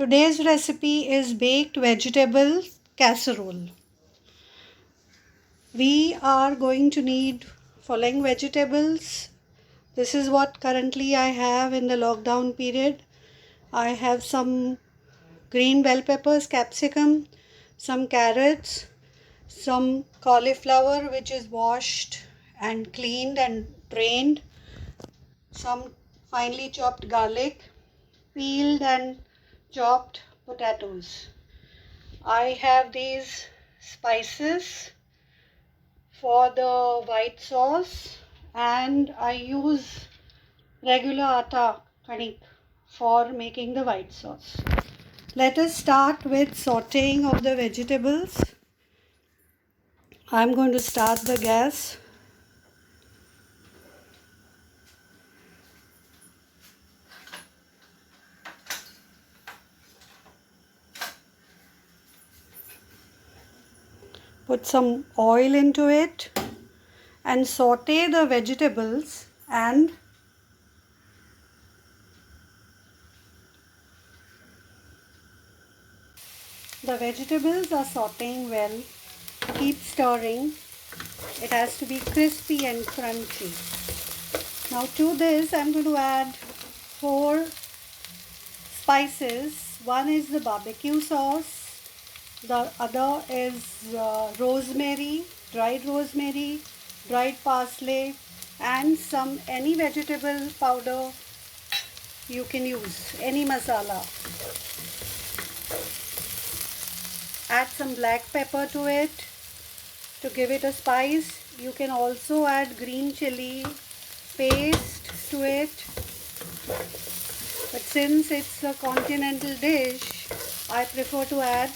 Today's recipe is baked vegetable casserole. We are going to need following vegetables. This is what currently I have in the lockdown period. I have some green bell peppers, capsicum, some carrots, some cauliflower which is washed and cleaned and drained, some finely chopped garlic, peeled and chopped potatoes. I have these spices for the white sauce and I use regular atta kanik for making the white sauce. Let us start with sauteing of the vegetables. I'm going to start the gas. Put some oil into it and saute the vegetables, and the vegetables are sauteing well. Keep stirring. It has to be crispy and crunchy. Now to this I'm going to add 4 spices. One is the barbecue sauce. The other is rosemary, dried parsley, and some any vegetable powder you can use, any masala. Add some black pepper to it to give it a spice. You can also add green chili paste to it, but since it's a continental dish, I prefer to add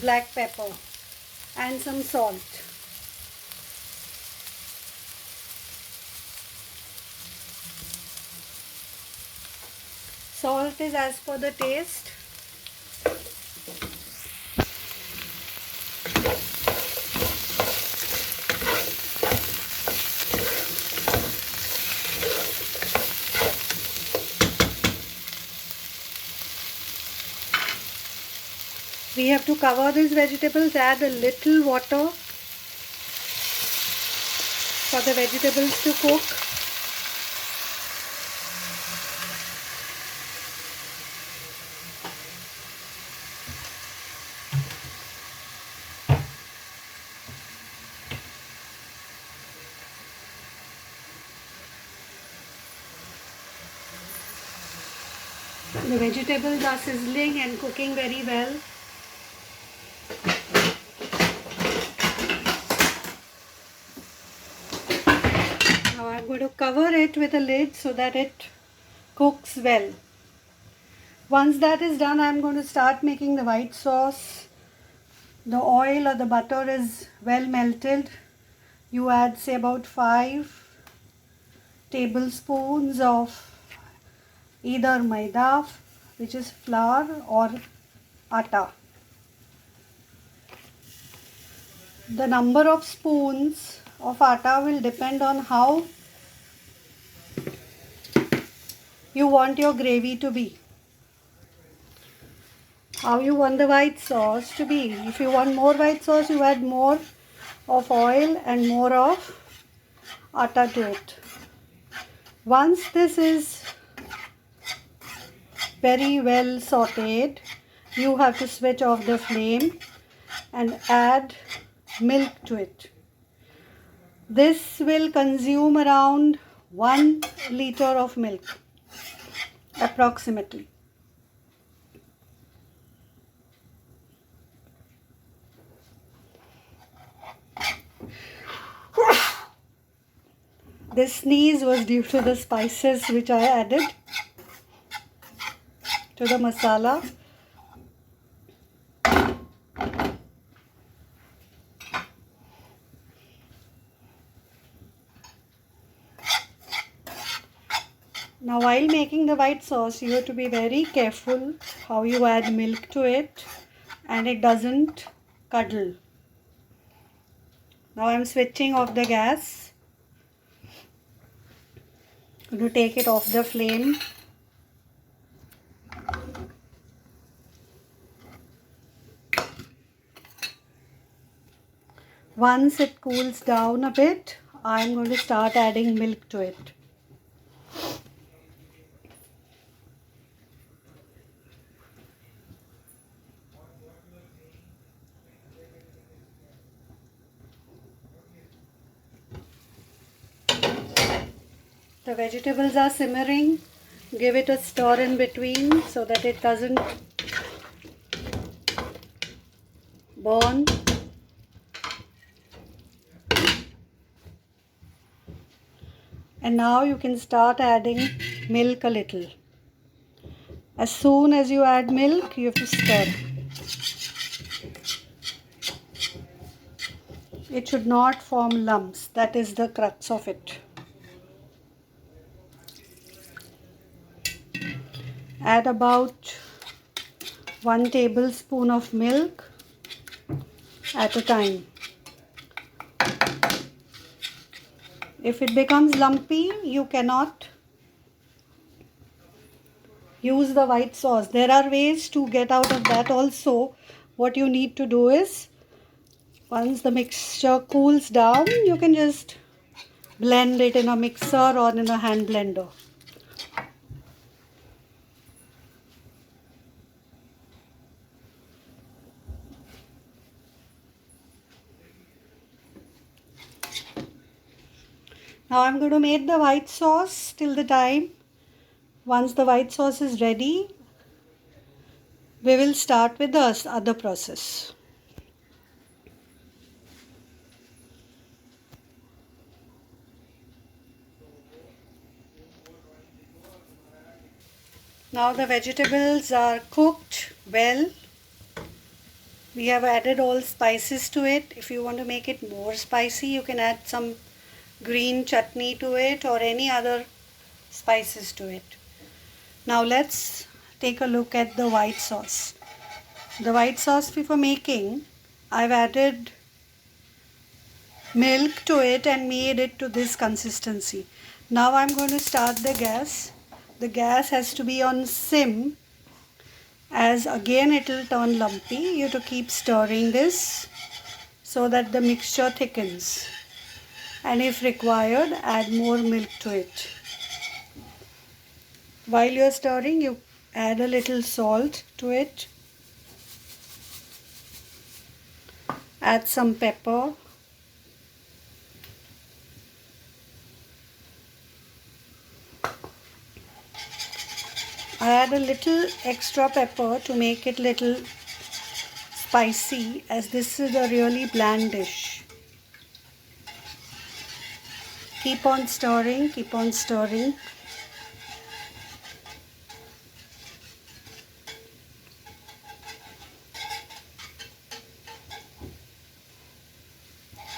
black pepper and some salt. Salt is as per the taste. We have to cover these vegetables, add a little water for the vegetables to cook. The vegetables are sizzling and cooking very well. Now I'm going to cover it with a lid so that it cooks well. Once that is done, I'm going to start making the white sauce. The oil or the butter is well melted. You add say about 5 tablespoons of either maida, which is flour, or atta. The number of spoons of atta will depend on how you want your gravy to be, how you want the white sauce to be. If you want more white sauce, you add more of oil and more of atta to it. Once this is very well sauteed, you have to switch off the flame and add milk to it. This will consume around 1 liter of milk approximately. This sneeze was due to the spices which I added to the masala. Now while making the white sauce, you have to be very careful how you add milk to it and it doesn't curdle. Now I am switching off the gas. I'm going to take it off the flame. Once it cools down a bit, I'm going to start adding milk to it. The vegetables are simmering. Give it a stir in between so that it doesn't burn. And now you can start adding milk a little. As soon as you add milk, you have to stir. It should not form lumps. That is the crux of it. Add about 1 tablespoon of milk at a time. If it becomes lumpy, you cannot use the white sauce. There are ways to get out of that also. What you need to do is, once the mixture cools down, you can just blend it in a mixer or in a hand blender. Now I'm going to make the white sauce till the time. Once the white sauce is ready, we will start with the other process. Now the vegetables are cooked well. We have added all spices to it. If you want to make it more spicy, you can add some green chutney to it or any other spices to it. Now let's take a look at the white sauce. The white sauce we were making, I've added milk to it and made it to this consistency. Now I'm going to start the gas. The gas has to be on sim, as again it will turn lumpy. You have to keep stirring this so that the mixture thickens, and if required, add more milk to it. While you are stirring, you add a little salt to it, add some pepper, I add a little extra pepper to make it little spicy, as this is a really bland dish. Keep on stirring, keep on stirring.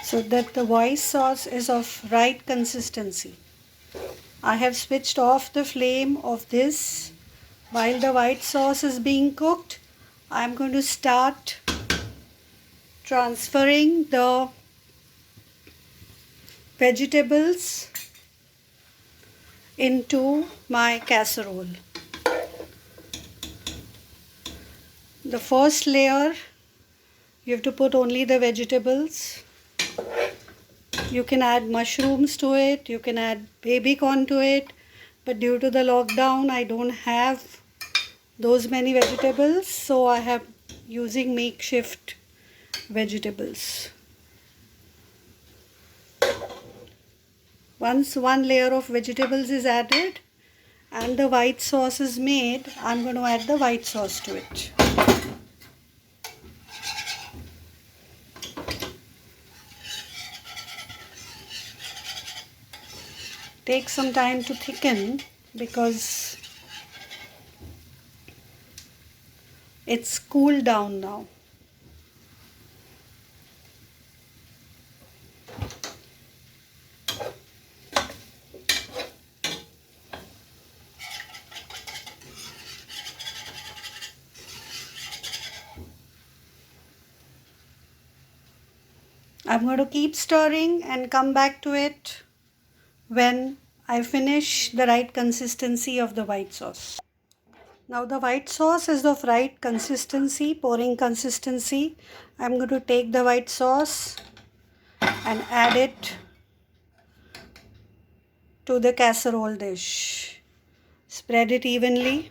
So that the white sauce is of right consistency. I have switched off the flame of this. While the white sauce is being cooked, I am going to start transferring the vegetables into my casserole. The first layer, you have to put only the vegetables. You can add mushrooms to it, you can add baby corn to it, but due to the lockdown I don't have those many vegetables, so I have using makeshift vegetables. Once one layer of vegetables is added and the white sauce is made, I'm going to add the white sauce to it. Take some time to thicken because it's cooled down now. I'm going to keep stirring and come back to it when I finish the right consistency of the white sauce. Now the white sauce is of right consistency, pouring consistency. I'm going to take the white sauce and add it to the casserole dish. Spread it evenly.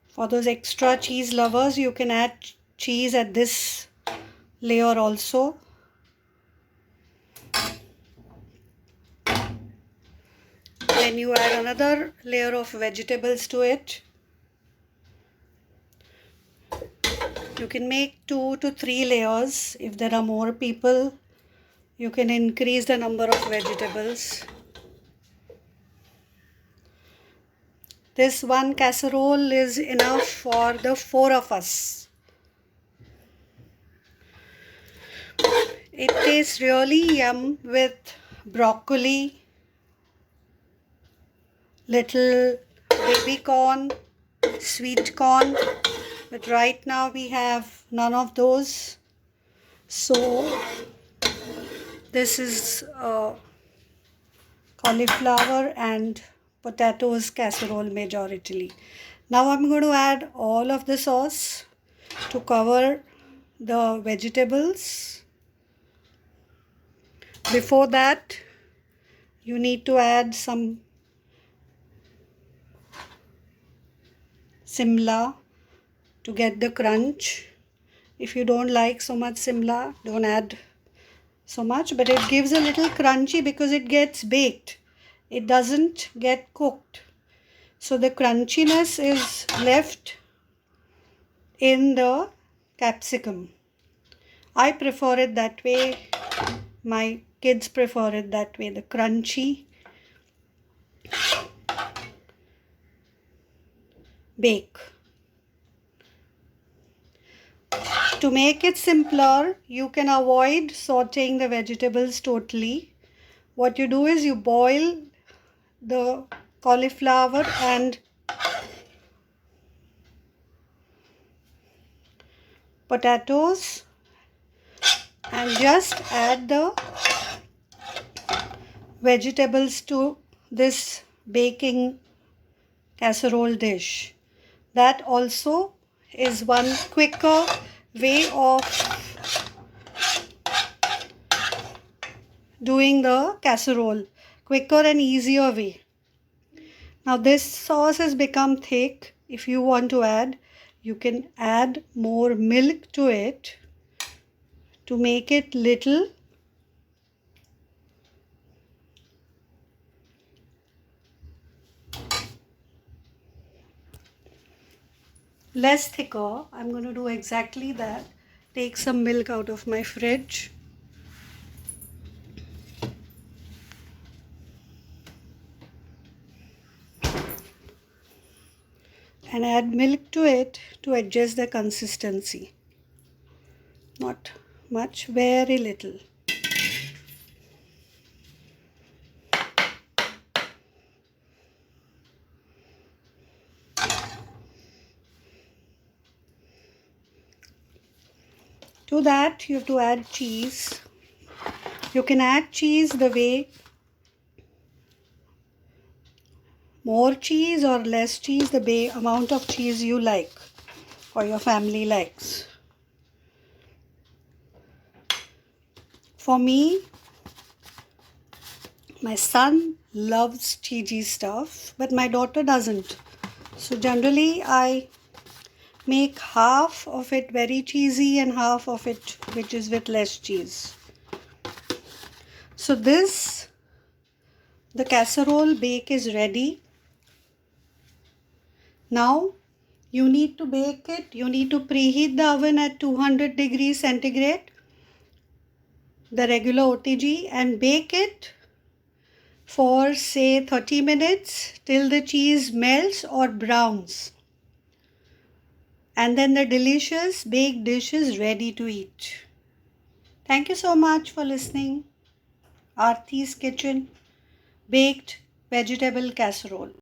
For those extra cheese lovers, you can add cheese at this layer also. Then you add another layer of vegetables to it. You can make 2 to 3 layers. If there are more people, you can increase the number of vegetables. This one casserole is enough for the 4 of us. It tastes really yum with broccoli, little baby corn, sweet corn, but right now we have none of those. So this is cauliflower and potatoes casserole majoritarily. Now I'm going to add all of the sauce to cover the vegetables. Before that, you need to add some simla to get the crunch. If you don't like so much simla, don't add so much, but it gives a little crunchy because it gets baked. It doesn't get cooked. So the crunchiness is left in the capsicum. I prefer it that way. My kids prefer it that way, the crunchy bake. To make it simpler, you can avoid sauteing the vegetables totally. What you do is you boil the cauliflower and potatoes and just add the vegetables to this baking casserole dish. That also is one quicker way of doing the casserole, quicker and easier way. Now this sauce has become thick. If you want to add, you can add more milk to it to make it little less thicker. I'm going to do exactly that. Take some milk out of my fridge. And add milk to it to adjust the consistency. Not much, very little. To that, you have to add cheese. You can add cheese the way more cheese or less cheese, the way amount of cheese you like or your family likes. For me, my son loves cheesy stuff, but my daughter doesn't. So generally, I make half of it very cheesy and half of it which is with less cheese. So the casserole bake is ready. Now you need to bake it. You need to preheat the oven at 200 degrees centigrade, the regular OTG, and bake it for say 30 minutes till the cheese melts or browns. And then the delicious baked dish is ready to eat. Thank you so much for listening. Aarti's Kitchen baked vegetable casserole.